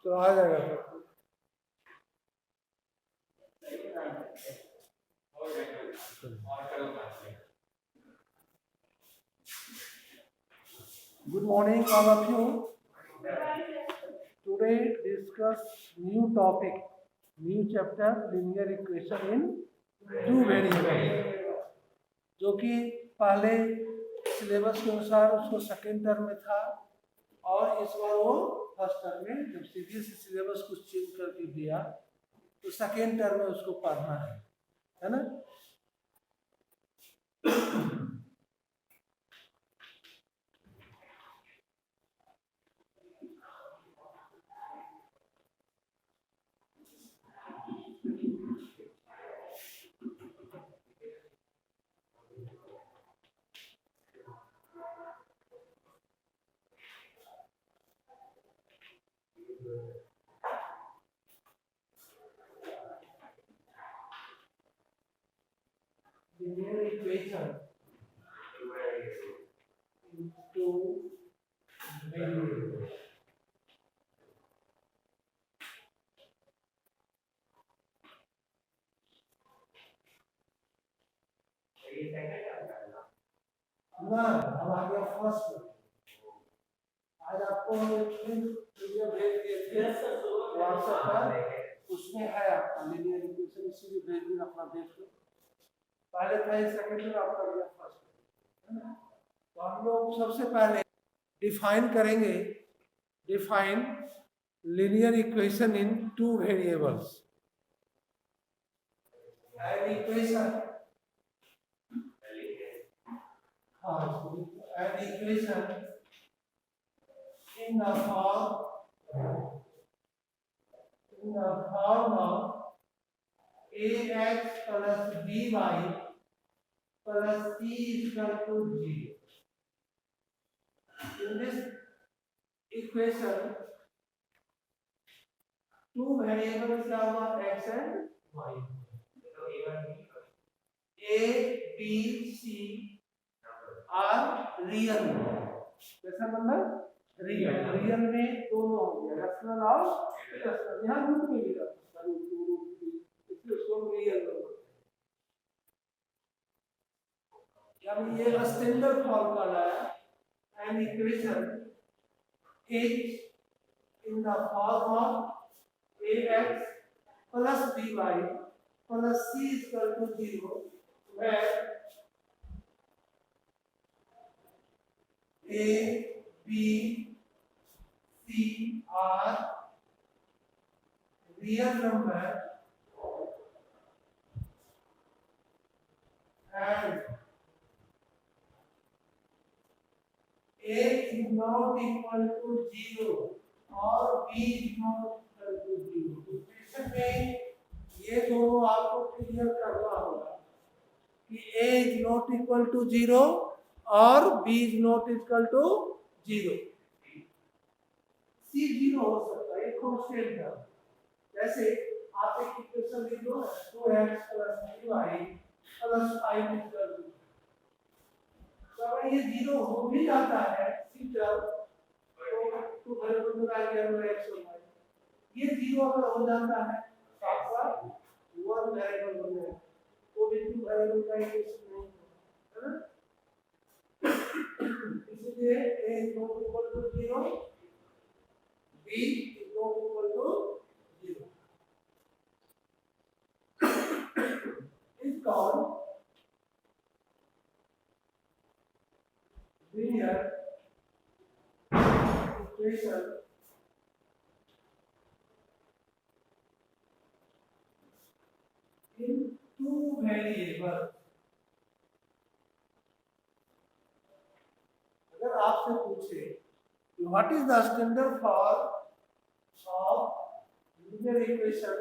तो आ जाएगा तो। Good morning, all of you. Today discuss new topic, new chapter, linear equation in two variables, जो कि पहले सिलेबस के अनुसार उसको सेकेंड टर्म में था और इस बार वो फर्स्ट टर्म में, जब सीबीएसई सिलेबस कुछ चेंज करके दिया तो सेकेंड टर्म में उसको पढ़ना है ना। Linear equation into variables. ना हमारे फर्स्ट आज आपको वीडियो भेज दिए थे व्हाट्सएप पर, उसमें है आपका लिनियर इक्वेशन, इसीलिए भेज दिन अपना देख लो। पहले था सेकंड में आपका लिया फर्स्ट, है ना। तो हम लोग सबसे पहले डिफाइन करेंगे, define linear equation in two variables. An equation, an equation in the form of ax plus by plus c is equal to 0. In this equation, two variables are x and y. A, B, C are real. कैसा मतलब real, real में दोनों हो गया, rational और irrational, यहाँ root में भी रखा इसलिए उसको रियल बोलते हैं। यानी ये स्टैंडर्ड फॉर्म का है, an equation is in the form of ax plus by plus c is equal to 0, where A, B, C are real number and A is not equal to 0 और B is not equal to 0। Equation में ये दोनों आपको clear करना होगा कि A is not equal to 0 और B is not equal to 0। C 0 हो सकता है, एक कांस्टेंट है। जैसे आप एक इक्वेशन लिख लो 2x + 3y + 5 = 0। तो अगर ये 0 हो भी जाता है C टर्म, तो वेरिएबल में आ गया x और y। ये 0 अगर हो जाता है तो आपका 1 वेरिएबल बन जाएगा, तो भी 2 वेरिएबल का इक्वेशन नहीं है ना। इसलिए a is not equal to 0, b is not equal to 0 is called linear equation in two variables। अगर आपसे पूछे what is the standard form of linear equation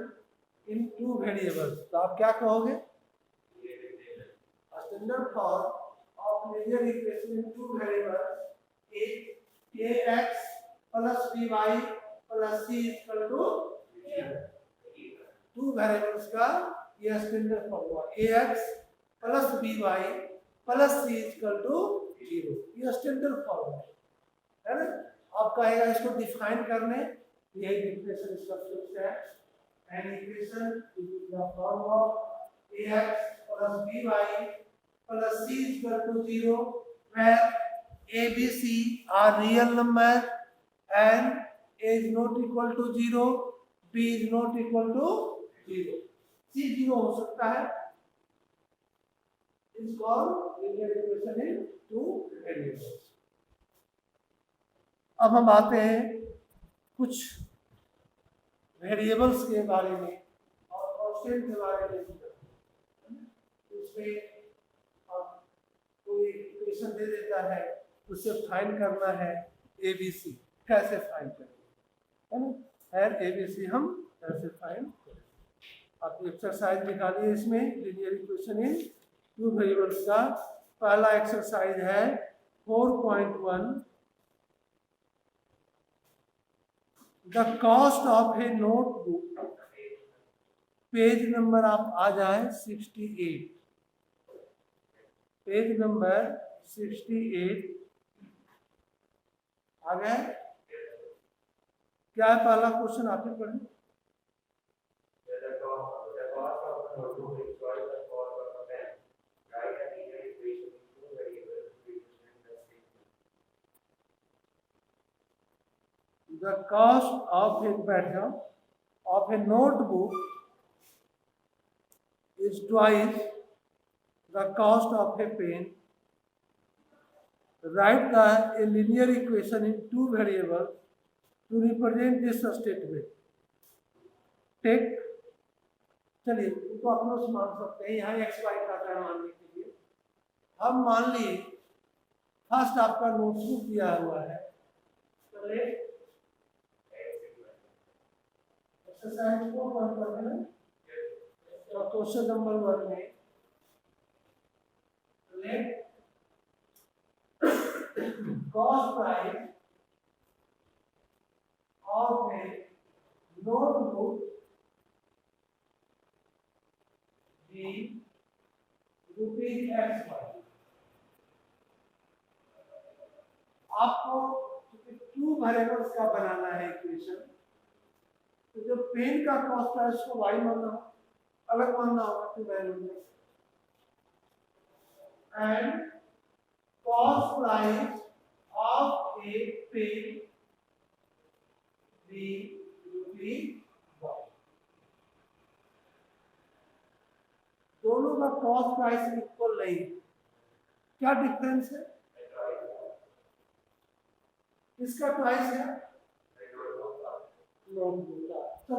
in two variables, तो आप क्या कहोगे? Standard form of linear equation in two variables is ax plus by plus c is equal to 0। To variables का ये standard form हुआ ax plus by plus c is equal to 0। ये standard form है ना। आप कहेगा इसको define करने ये इक्वेशन इसका फिक्स है and equation is the form of ax plus by plus c is equal to 0 where a b c are real number and a is not equal to 0, b is not equal to 0, c 0 हो सकता है is called linear equation in two variables. अब हम आते हैं कुछ variables के बारे में और कांस्टेंट के बारे में। उसमें कोई इक्वेशन दे देता है, उसे फाइंड करना है एबीसी, कैसे फाइंड करेंगे, है ना? एबीसी हम कैसे फाइंड करें। आप एक्सरसाइज निकालिए इसमें linear equation in to variables का। पहला एक्सरसाइज है 4.1 the cost of a notebook. Page number आप आ जाए 68, पेज नंबर 68 आ गए। क्या है पहला क्वेश्चन, आप ही पढ़ें। The cost of a notebook is twice the cost of a pen. Write a linear equation in two variables to represent this statement. Take, चलिए तो आप लोग मान सकते हैं यहाँ x y का आकार मानने के लिए हम मान लिए फर्स्ट आपका नोटबुक दिया हुआ है, चलिए एक्सरसाइज को वन पर है तो क्वेश्चन नंबर 1 में let cost price of a notebook be ₹x। आपको टू वेरिएबल्स का बनाना है इक्वेशन, तो जो पेन का कॉस्ट है उसको y मानना, अलग मानना होगा two variable and cost price of a pen be ₹y। दोनों का कॉस्ट प्राइस इक्वल नहीं, क्या डिफरेंस है? इसका प्राइस है नोटबुक का। तो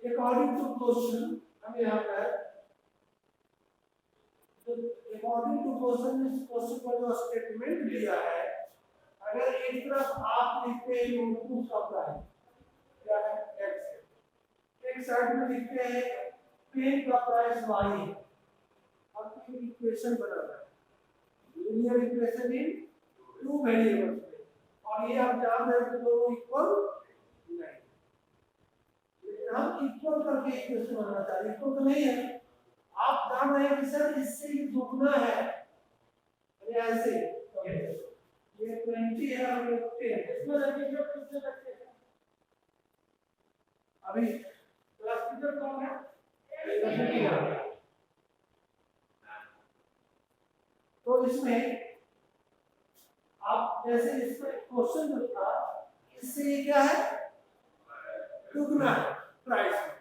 अकॉर्डिंग टू क्वेश्चन हम यहाँ पर अकॉर्डिंग टू क्वेश्चन इस क्वेश्चन का जो स्टेटमेंट दिया है, अगर एक तरफ आप लिखते हैं नोटबुक का प्राइस क्या है x, एक साइड में लिखते हैं पेन का प्राइस y है। अब एक इक्वेशन बनाना है linear equation in two variables में, और ये आप जान रहे हैं कि दोनों इक्वल नहीं, लेकिन हम इक्वल करके इक्वेशन बनाना चाह रहे हैं। इक्वल तो नहीं है, आप जान रहे हैं कि सर इससे ये दुगना है, ऐसे ये 20 है और ये 10, इसमें रखिए किससे रखते हैं अभी क्लास टीचर कौन है? तो इसमें आप जैसे इसमें क्वेश्चन जो था इससे ये क्या है दुगना है प्राइस में,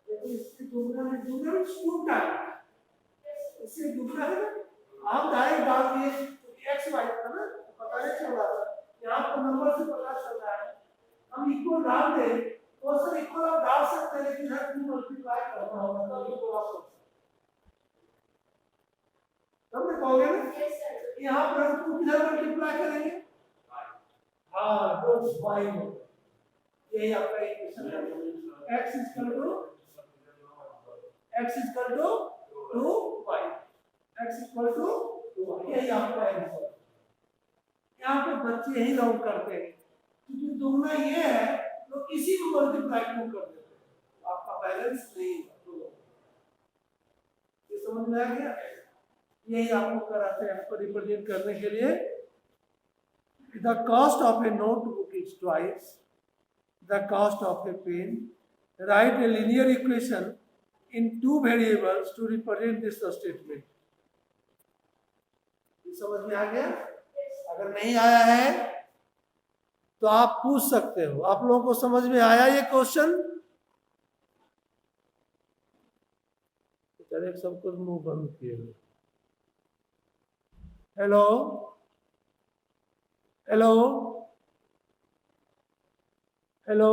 लेकिन इससे दुगना है, दुगना में टू टाइम इससे दुगना है ना। आप डायरेक्ट डाल दिए एक्स वाई था ना, पता नहीं चल रहा था, यहाँ पर नंबर से पता चल रहा है। हम इक्वल डाल दे तो सर इक्वल आप डाल सकते हैं, लेकिन हर टू मल्टीप्लाई करना होगा तो इक्वल आप समझ पाओगे ना। यहाँ पर हम टू किधर मल्टीप्लाई करेंगे? हाँ तो y में, यही आपका इक्वेशन है x is equal to 2y, x is equal to 2y, यही आपका आंसर। यहाँ पे बच्चे यही राउंड करते हैं क्योंकि दुगना ये है तो इसी को मल्टीप्लाई क्यों कर देते हैं, आपका बैलेंस नहीं है। ये समझ में आ गया? यही आपको कराते हैं, आपको रिप्रेजेंट करने के लिए the cost of a notebook is twice the cost of a pen. Write a linear equation in 2 variables to represent this statement. समझ में आ गया? अगर नहीं आया है तो आप पूछ सकते हो। आप लोगों को समझ में आया ये क्वेश्चन? चलिए सब कुछ मुंह बंद किए। हेलो हेलो हेलो,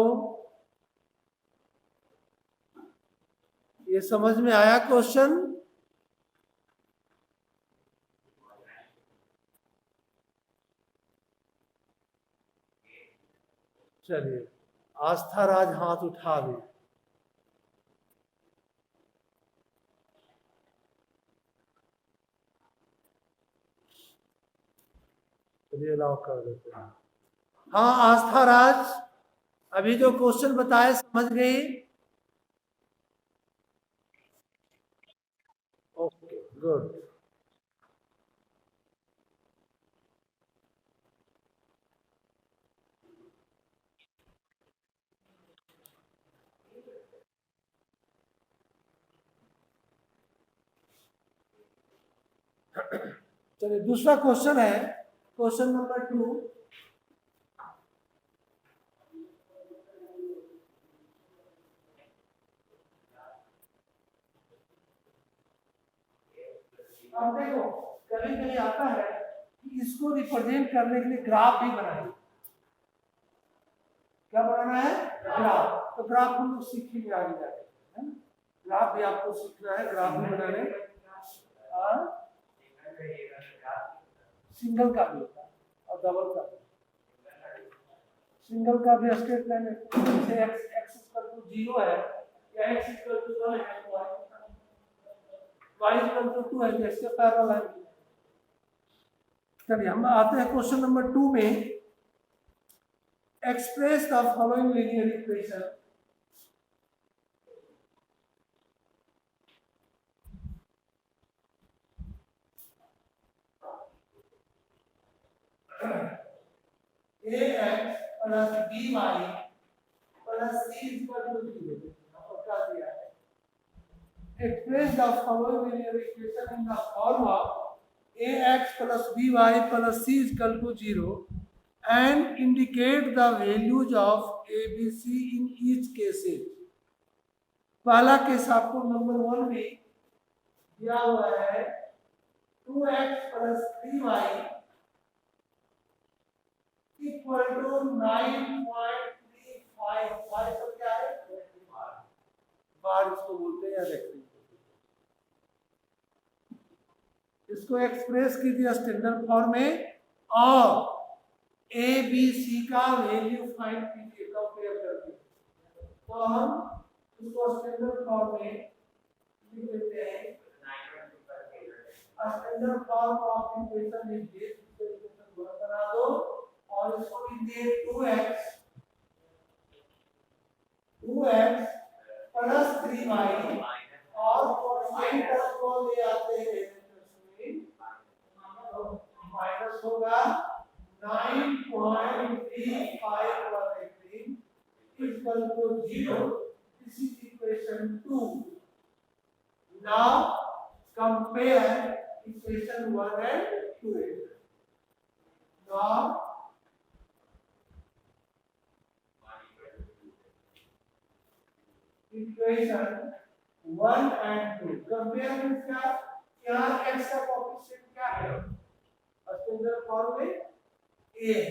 ये समझ में आया क्वेश्चन? चलिए, आस्था राज हाथ उठा दे। चलिए अलाउ कर देते हैं। हाँ आस्था राज, अभी जो क्वेश्चन बताए समझ गई? Okay good. चलिए दूसरा क्वेश्चन है, क्वेश्चन नंबर 2। अब देखो कभी कभी आता है कि इसको रिप्रेजेंट करने के लिए ग्राफ भी बनाए। क्या बनाना है? ग्राफ। तो ग्राफ हम लोग सीखेंगे आगे जाके, है? ग्राफ भी आपको सीखना है, ग्राफ भी बनाने। सिंगल का भी होता है और डबल का भी। सिंगल का भी स्ट्रेट लाइन है, जैसे x इक्वल टू 0 है या x इक्वल टू 1 है, y इक्वल टू 2 है, जैसे पैरेलल लाइन। चलिए हम आते हैं क्वेश्चन नंबर 2 में। Express the following linear equation. ax plus by plus c equal to 0 क्या दिया है? Express the following linear equation in the form of ax plus by plus c equal to 0 and indicate the values of a b c in each cases. पहला case आपको number 1 में दिया हुआ है 2x plus 3y equal to 9.35। तो क्या है? बार इसको बोलते हैं रेक्टेंगल। इसको एक्सप्रेस कीजिए स्टैंडर्ड फॉर्म में और ए बी सी का वैल्यू फाइंड कीजिए कंपेयर करके। तो हम इसको स्टैंडर्ड फॉर्म में लिख देते हैं। Standard form of equation is this, equation बना दो और इसको लिखिए 2x प्लस 3y और साइन टर्म को ले आते हैं माइनस होगा 9.35 equal to 0। This is equation 2। Now compare equation 1 and 2। Now equation 1 and 2 compare means क्या x का कोएफिशिएंट क्या है? स्टैंडर्ड फॉर्म में a है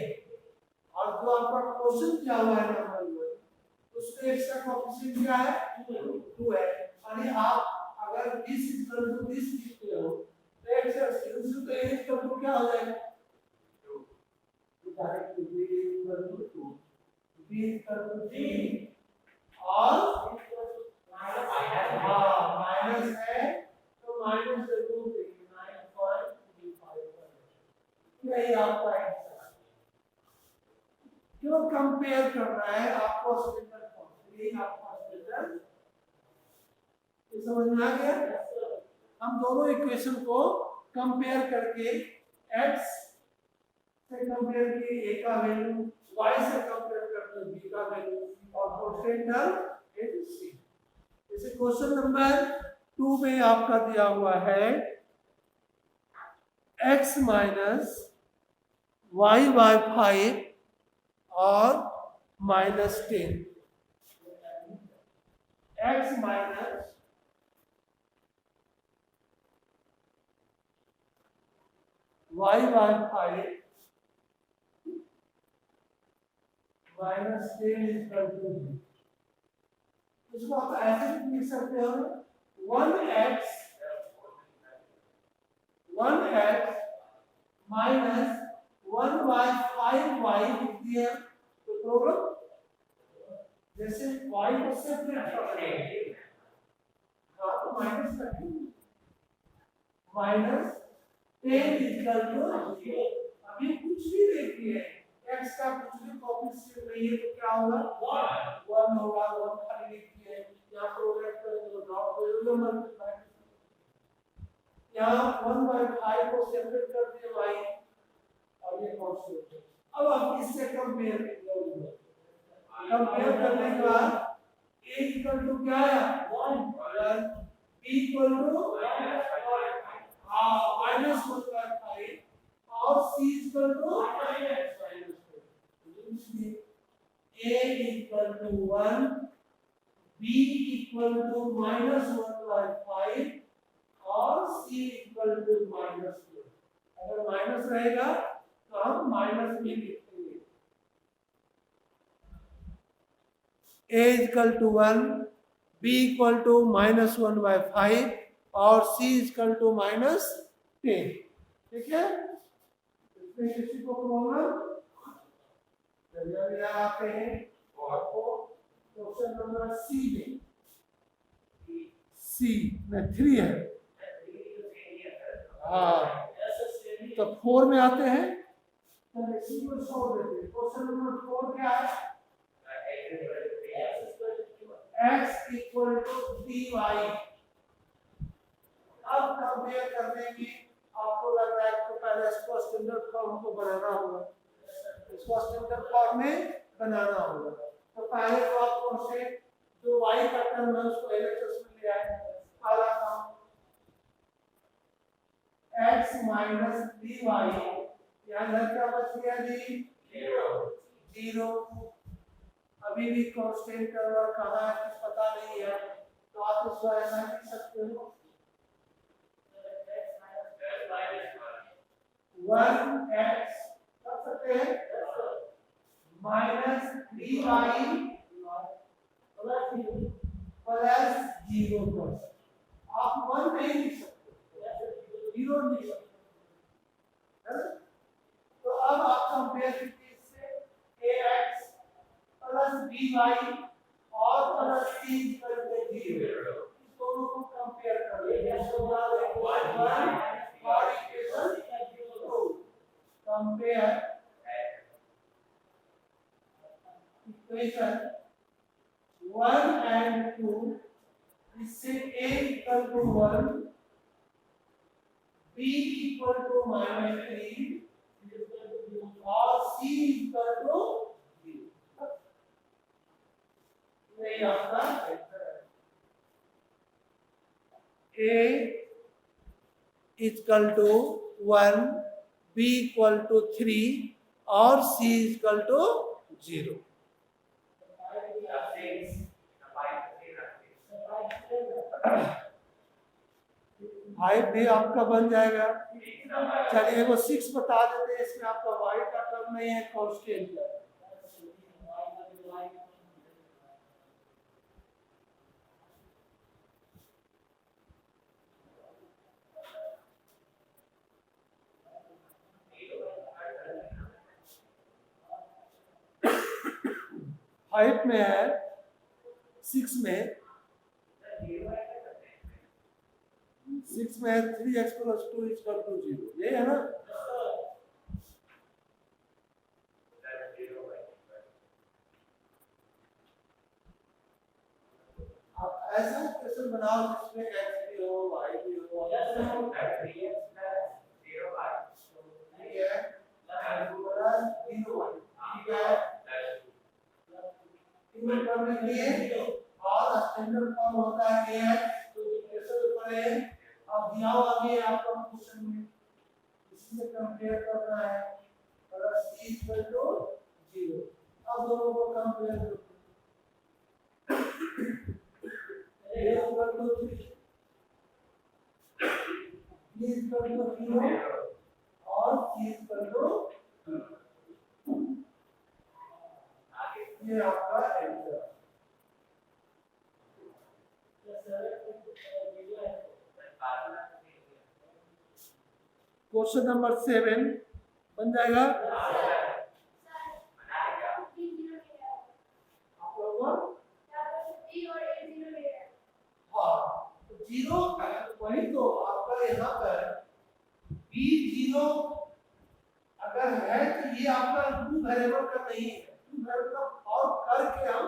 और जो आपका क्वेश्चन क्या हुआ है नंबर 1 उसमें x का कोएफिशिएंट क्या है? 2 है। यानी आप अगर this इक्वल टू this लिखते हो तो x तो a इक्वल टू क्या हो जाएगा? 2। Directly a equal to 2, b equal to 3 और माइनस है तो माइनस से 2 9.35 यही आपका आंसर। क्यों कंपेयर करना है आपको स्टैंडर्ड फॉर्म? यही आपका स्टैंडर्ड। ये समझ में आ गया? हम दोनों इक्वेशन को कंपेयर करके x से कंपेयर किए a का वैल्यू, y से कंपेयर करके b का value, constant term is c. जैसे क्वेश्चन नंबर 2 में आपका दिया हुआ है x माइनस वाई बाय 5 और -10, x minus y by 5 -10 is equal to, इसको आप ऐसे भी लिख सकते हो 1x माइनस 1 बाय 5y लिख दिया तो प्रॉब्लम, जैसे y को सेपरेट कर रहे हैं हाँ तो माइनस रखेंगे -10 इक्वल टू, अभी कुछ भी देखिए x का कुछ भी कोएफिशिएंट नहीं है तो क्या होगा 1 होगा, 1 खाली लिखिए यहाँ प्रोग्रेस करेंगे तो ड्रॉप हो जाएगा मल्टीप्लाई, यहाँ 1 बाय 5 को सेपरेट कर दिए y और ये कांस्टेंट है। अब आप इससे कंपेयर करेंगे, कंपेयर करने के बाद a इक्वल टू क्या है 1, b इक्वल टू -1 बाय 5 और c equal to a equal to 1, b equal to -1 by 5 और c इक्वल टू -2। अगर माइनस रहेगा तो हम माइनस में लिखेंगे a equal to 1, b equal to -1 by 5 और c इक्वल टू -10, ठीक है। इसमें किसी को प्रॉब्लम चलिए आते हैं आपको क्वेश्चन नंबर सी में 3 है, हाँ तो 4 में आते हैं तो इसी को छोड़ देते हैं। क्वेश्चन नंबर 4 क्या है, x इक्वल टू dy। अब कंपेयर करने की आपको लग रहा है तो पहले इसको स्टैंडर्ड फॉर्म को बनाना होगा, इसको स्टैंडर्ड फॉर्म में बनाना होगा। तो पहले तो आपको से जो y का टर्म है उसको एलएचएस में ले आए, पहला काम x माइनस dy, यहाँ इधर क्या बच गया जी 0, अभी भी कांस्टेंट टर्म और कहाँ है कुछ पता नहीं है तो आप इसको ऐसा लिख सकते हो 1x कर सकते हैं माइनस dy प्लस 0, आप 1 नहीं लिख सकते 0 लिख सकते, तो अब आप कंपेयर कीजिए इससे ax प्लस by और प्लस c इक्वल टू 0, दोनों को कंपेयर कर लीजिए तो और इक्वेशन कंपेयर इक्वेशन 1 एंड 2, इससे a equal to 1, b equal to -3 और c इक्वल टू 0। ये आपका a equal to 1, b equal to 3 और c इक्वल टू 0। हाइट भी आपका बन जाएगा। चलिए वो 6 बता देते हैं, इसमें आपका y का टर्म नहीं है कांस्टेंट है। हाइट में है 6 में 3x + 2 = 0, ये है ना। आप ऐसा क्वेश्चन बनाओ जिसमें x भी हो y भी हो, ठीक है जीरो करने के लिए और स्टैंडर्ड फॉर्म होता है ax तो इक्वेशन ऊपर है। अब दिया हुआ भी है आपका क्वेश्चन में, इसी से कंपेयर करना है अगर c इक्वल टू 0। अब दोनों को कंपेयर करो, a equal to 3 b equal to 0 और c इक्वल टू, ये आपका आंसर। क्वेश्चन नंबर 7 बन जाएगा आप लोगों को। हाँ तो 0 वही तो आपका यहाँ पर b 0 अगर है तो ये आपका टू वेरिएबल का नहीं है, टू वेरिएबल का और करके हम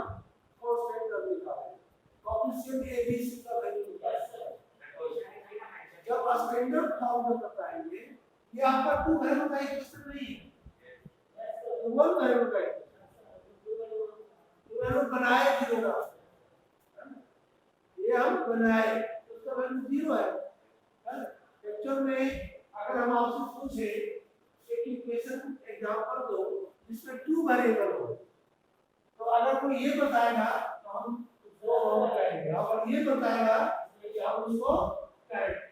कांस्टेंट कर निकालेंगे, कोएफिशिएंट a b c का वैल्यू निकालेंगे। जब स्टैंडर्ड फॉर्म में बताएंगे ये आपका टू वेरिएबल का इक्वेशन नहीं है, तो वन वेरिएबल का इक्वेशन, टू वेरिएबल बनाए 0 का, ये हम बनाए उसका वैल्यू 0 है। एक्चुअल में अगर हम आपसे पूछे एक इक्वेशन एग्जांपल दो जिसमें टू वेरिएबल हो, तो अगर कोई ये बताएगा तो हम उसको रॉन्ग कहेंगे, और ये बताएगा कि हम उसको करेक्ट करेंगे।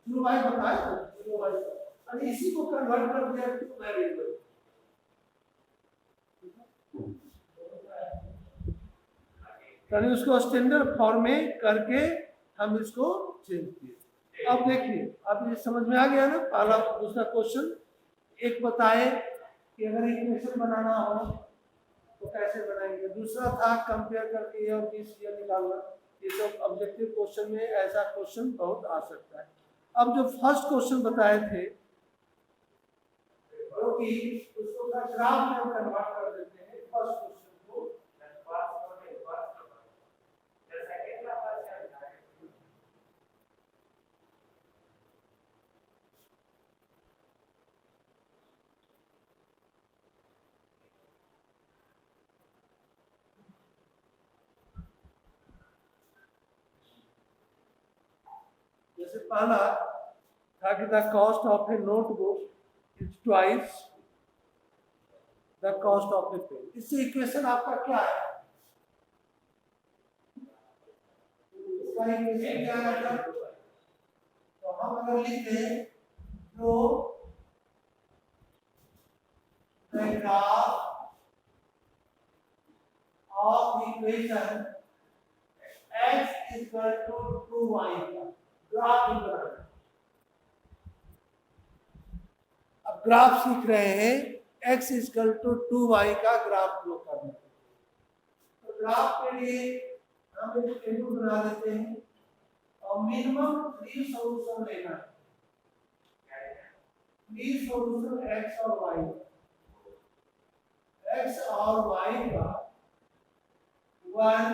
जीरो बाई बताए तो जीरो बाई, और इसी को कन्वर्ट कर दिया टू वेरिएबल। तो उसको स्टैंडर्ड फॉर्म में करके हम इसको चेंज किए। अब देखिए अब ये समझ में आ गया ना, पहला दूसरा क्वेश्चन एक बताए कि अगर इक्वेशन बनाना हो तो कैसे बनाएंगे, दूसरा था कंपेयर करके ए और बी सी निकालना। ये सब ऑब्जेक्टिव क्वेश्चन में ऐसा क्वेश्चन बहुत आ सकता है। अब जो फर्स्ट क्वेश्चन बताए थे जो कि उसको ग्राफ में कन्वर्ट कर देते हैं फर्स्ट क्वेश्चन को, जैसे पहला था कि the cost of a notebook is twice the cost of a pen. इससे इक्वेशन आपका क्या है, इसका इक्वेशन क्या है? तो हम अगर लिख दें जो the graph of equation x equal to 2y का ग्राफ बनाना। अब ग्राफ सीख रहे हैं, x इक्वल टू 2y का ग्राफ ड्रॉ करना। तो ग्राफ के लिए हम एक टेबल बना देते हैं और मिनिमम 3 सॉल्यूशन लेना है। 3 सॉल्यूशन x और y, x और y का 1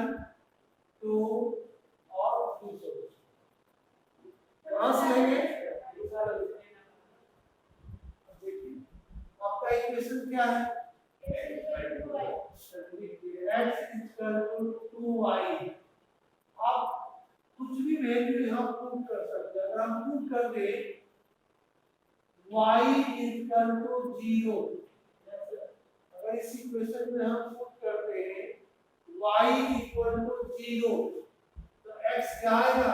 2 और 2 सॉल्यूशन कहां से लेंगे? आपका इक्वेशन क्या है? x equal to 2y। आप कुछ भी वैल्यू यहां पुट कर सकते हैं। अगर हम पुट कर दे y इक्वल टू 0, अगर इस इक्वेशन में हम पुट करते हैं y इक्वल टू 0 तो x क्या आएगा?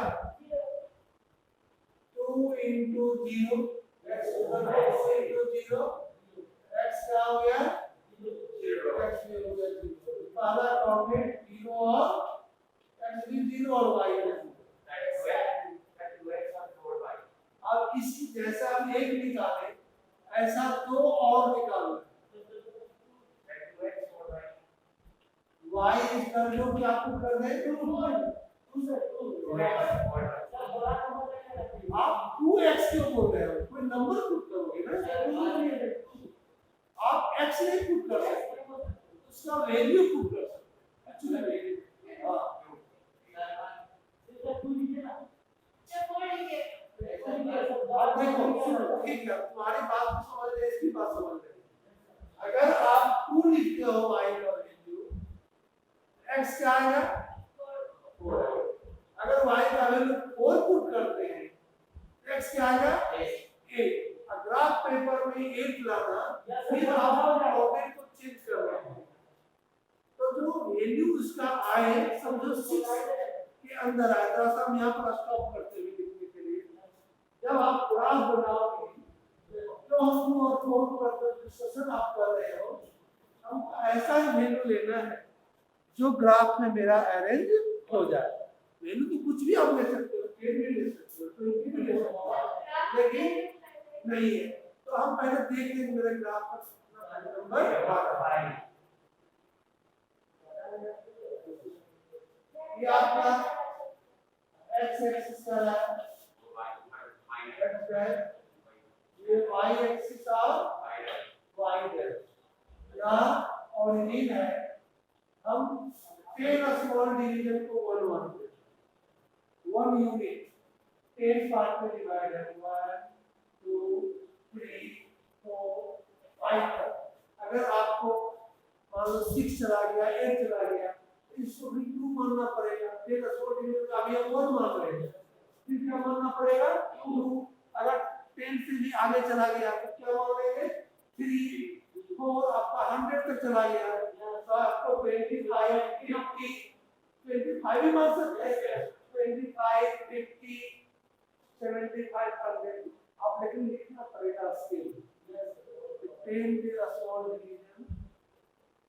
2 into 0, x equal to 0, x क्या हो गया? 0, x भी हो गया 0। पहला कोऑर्डिनेट 0 और x भी 0 और y भी 0। अब इसी जैसा हम एक निकाले ऐसा दो और निकालना। y इक्वल टू क्या पुट कर दे? 2 आप 2x क्यों बोल रहे हो? कोई नंबर पुट करोगे ना, आप x नहीं पुट कर सकते, उसका वैल्यू पुट कर सकते। एक्चुअली देखो ठीक है, तुम्हारी बात समझ रहे, इसकी बात समझ रहे। अगर आप 2 लिखते हो y का वैल्यू, x क्या आएगा 4। अगर y का वैल्यू 4 पुट करते हैं तो x क्या आएगा 8। ग्राफ पेपर में 8 लाना, फिर आपको कोऑर्डिनेट को चेंज करना है। तो जो वैल्यू उसका आए समझो 6 के अंदर आए। तो हम यहाँ पर स्टॉप करते हैं लिखने के लिए। जब आप ग्राफ बनाओगे तो हमको और फोन पर डिस्कशन आप कर रहे हो, हमको ऐसा ही वैल्यू लेना है जो ग्राफ में मेरा अरेंज हो जाए। वैल्यू तो कुछ भी आप ले सकते हो, के भी ले सकते हो, तो भी ले सकते हो, लेकिन नहीं है। तो हम पहले देख लें मेरे ग्राफ पर कितना नंबर आ रहा है। ये आपका x एक्सिस का है, ये y एक्सिस और y है। यहाँ ओरिजिन है, हम 10 स्मॉल डिवीजन को 1 मानते हैं। 1 यूनिट 10 पार्ट में डिवाइड है, 1 2 3 4 5 तक। अगर आपको मान लो 6 चला गया, 8 चला गया, इसको भी 2 मानना पड़ेगा। 10 स्मॉल डिवीजन का अभी हम 1 मान रहे हैं, फिर क्या मानना पड़ेगा 2। अगर 10 से भी आगे चला गया तो क्या मान लेंगे 3 4। आपका 100 तक चला गया तो आपको 25 50 25 भी मान सकते हैं, 25 50 75 100। आप लेकिन लिखना पड़ेगा स्केल 10 के स्मॉल डिवीजन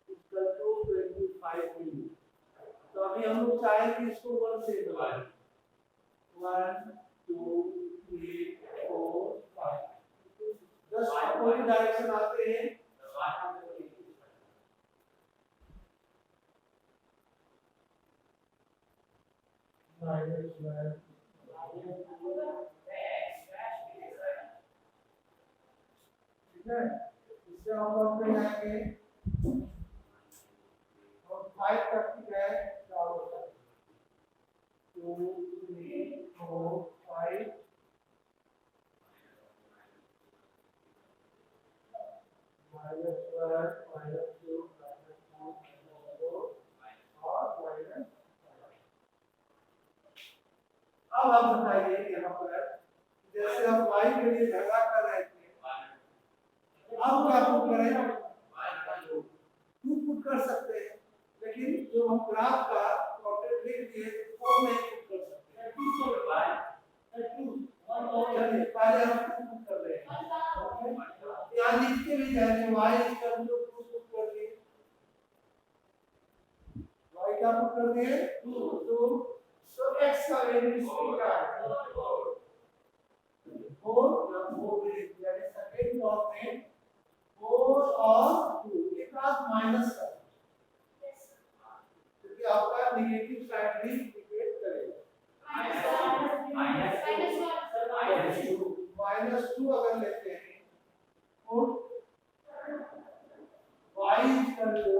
इक्वल टू 25 मिली। तो अभी हम लोग चाहे कि इसको 1 से डिवाइड 1 2 3 4 5 10 अपोजिट डायरेक्शन आते हैं। ठीक है, इससे हम लोग पे जाएंगे और 5 तक की है क्या होता है 2 3 4 5 -1 -2 -4 और -5। अब आप बताइए यहाँ पर जैसे हम y के लिए झगड़ा कर रहे थे, अब क्या पुट करें 2 पुट कर सकते हैं, लेकिन जो हम ग्राफ का कोऑर्डिनेट लिख दिए 4 में पुट कर सकते हैं। 2 पहले हम पुट कर रहे हैं, यहाँ लिखते भी जाएंगे y का हम लोग 2 पुट कर दिए, y का पुट कर दिए 2 तो x का वैल्यू क्या है 4 या 4 यानी सेकंड कोऑर्डिनेट 4 और 2 के साथ माइनस कर, क्योंकि आपका नेगेटिव साइड भी इंडिकेट करेगा। -2 अगर लेते हैं तो y इक्वल टू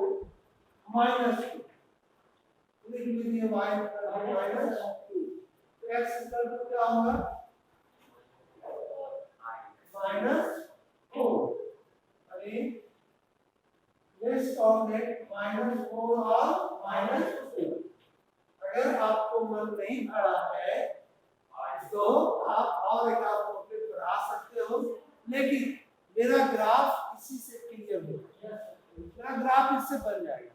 -2 लिख लीजिए, y इक्वल टू -2 तो x इक्वल टू क्या होगा -4 यानी लेस कोऑर्डिनेट -4 और -2। अगर आपको मन नहीं भरा है तो आप और एक कोऑर्डिनेट बढ़ा सकते हो, लेकिन मेरा ग्राफ इसी से क्लियर हो जाएगा, मेरा ग्राफ इससे बन जाएगा।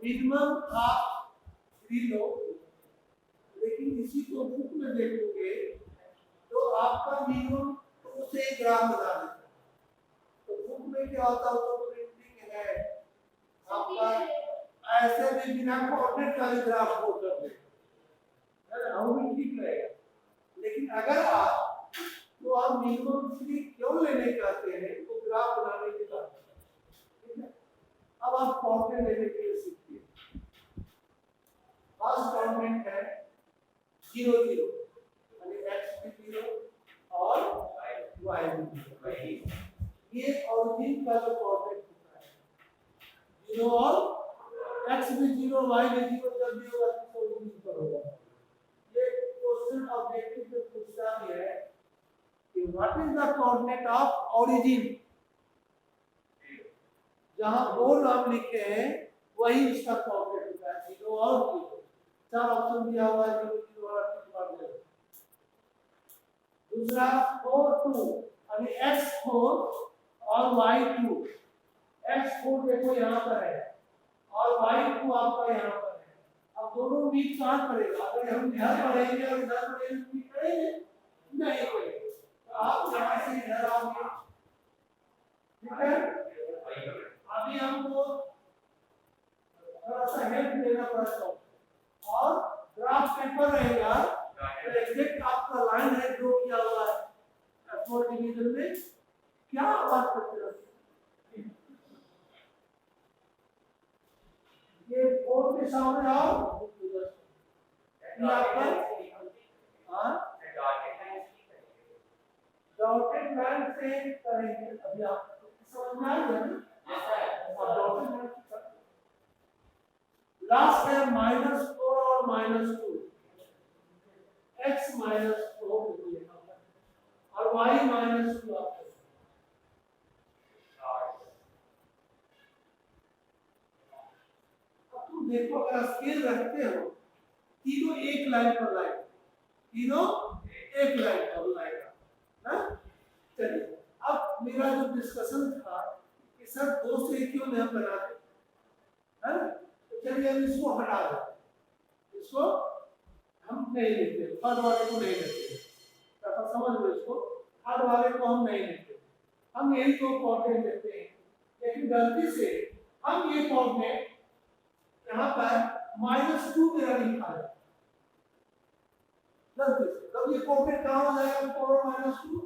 मिनिमम आप 3 लो, लेकिन इसी को बुक में देखोगे तो आपका मिनिमम उसे ग्राफ बना देता है। तो बुक में क्या होता है तो प्रिंटिंग है आपका ऐसे भी बिना कोऑर्डिनेट का भी ग्राफ हो कर दे, हम भी ठीक रहेगा। लेकिन अगर आप तो आप मिनिमम 3 क्यों लेने चाहते हैं तो ग्राफ बनाने के बाद, ठीक है। अब आप कोऑर्डिनेट लेने के लिए सीखिए। फर्स्ट कोऑर्डिनेट है 0 0 यानी x भी 0 और y भी 0। ये ओरिजिन का जो कोऑर्डिनेट होता है 0 और x भी 0 y भी 0 जब भी होगा तो ओरिजिन पर होगा। ये क्वेश्चन ऑब्जेक्टिव में पूछता भी है what is the coordinate of origin? जहां ओ नाम लिखे हैं वही इसका कोऑर्डिनेट होता है, 0 और 0। चार ऑप्शन दिया हुआ है, 0 0 और 0। दूसरा 4 2, यानी x4 और y2। x4 देखो यहाँ पर है और y2 आपका यहाँ पर है। अब दोनों बीच कहाँ पड़ेगा? अगर हम इधर पढ़ेंगे और इधर पढ़ेंगे तो बीच पड़ेंगे नहीं पड़ेंगे। तो आप यहाँ से इधर आओगे, ठीक है? अभी हमको थोड़ा सा हेल्प देना पड़ता है और ग्राफ पेपर रहेगा तो एग्जैक्ट आपका लाइन है ड्रॉ किया हुआ है F4 डिवीजन में। क्या बात करते हो? ये 4 के सामने आओ, यहाँ पर डॉटेड लाइन से करेंगे। अभी आप समझ में आ गया ना? लास्ट है -4 और -2, x -4 और y -2 आपके। अब तुम देखो, अगर स्केल रखते हो तीनों एक लाइन पर लाएगा, तीनों एक लाइन पर लाएगा ना। चलिए, अब मेरा जो डिस्कशन था कि सर 2 से क्यों नहीं बनाते, है ना? तो चलिए हम इसको हटा दें, इसको हम नहीं लेते, थर्ड वाले को नहीं लेते। तो समझ लो, इसको थर्ड वाले को हम नहीं लेते, हम यही 2 कोऑर्डिनेट लेते हैं। लेकिन गलती से हम ये कोऑर्डिनेट यहाँ पर -2 मेरा लिखा है गलती से। तब ये कोऑर्डिनेट कहाँ हो जाएगा? 4 और -2,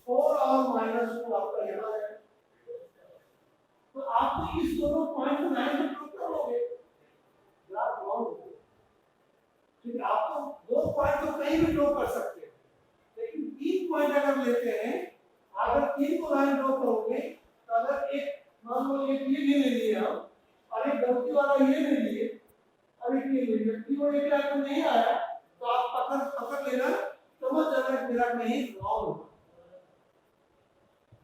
4 और -2 आपका यहाँ है। तो आप इस दोनों पॉइंट को लाइन में ड्रॉ करोगे, ग्राफ रॉन्ग हो। ठीक है, आप तो 2 पॉइंट तो कहीं भी ड्रॉ कर सकते हैं, लेकिन 3 पॉइंट अगर लेते हैं, अगर 3 को लाइन ड्रॉ करोगे तो अगर एक मान लो एक ये ले लिए हम और एक गलती वाला ये ले लिए और एक ये ले लिए, तीनों एक लाइन में नहीं आया तो आप पकड़ लेना, समझ जाना मेरा कहीं रॉन्ग है।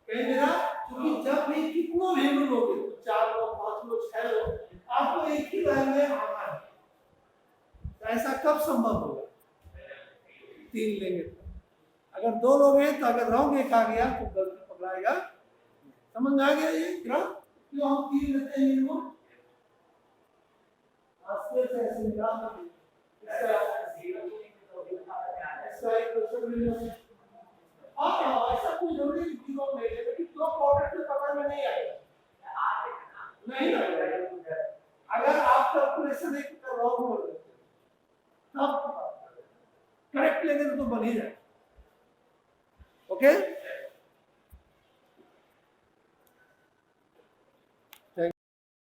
कहीं मेरा, क्योंकि जब भी कितना वैल्यू लोगे, 4 लो, 5 लो, 6 लो, आपको एक ही लाइन में आना है। तो ऐसा कब संभव होगा? 3 लेंगे तो। अगर 2 लोग हैं तो अगर रॉन्ग एक आ गया तो गलती पकड़ाएगा। समझ में आ गया ये ग्राफ? क्यों हम 3 लेते हैं इनको? आस्ते से ऐसे ग्राफ इसका एक क्वेश्चन मिल जाए। हाँ, ऐसा कोई जरूरी नहीं नहीं है, लेकिन 2 कोऑर्डिनेट से पकड़ में नहीं आएगा, नहीं आएगा। अगर आप कैलकुलेशन एक रॉन्ग कर देते तब करेक्ट लेंगे तो बन ही जाए। ओके?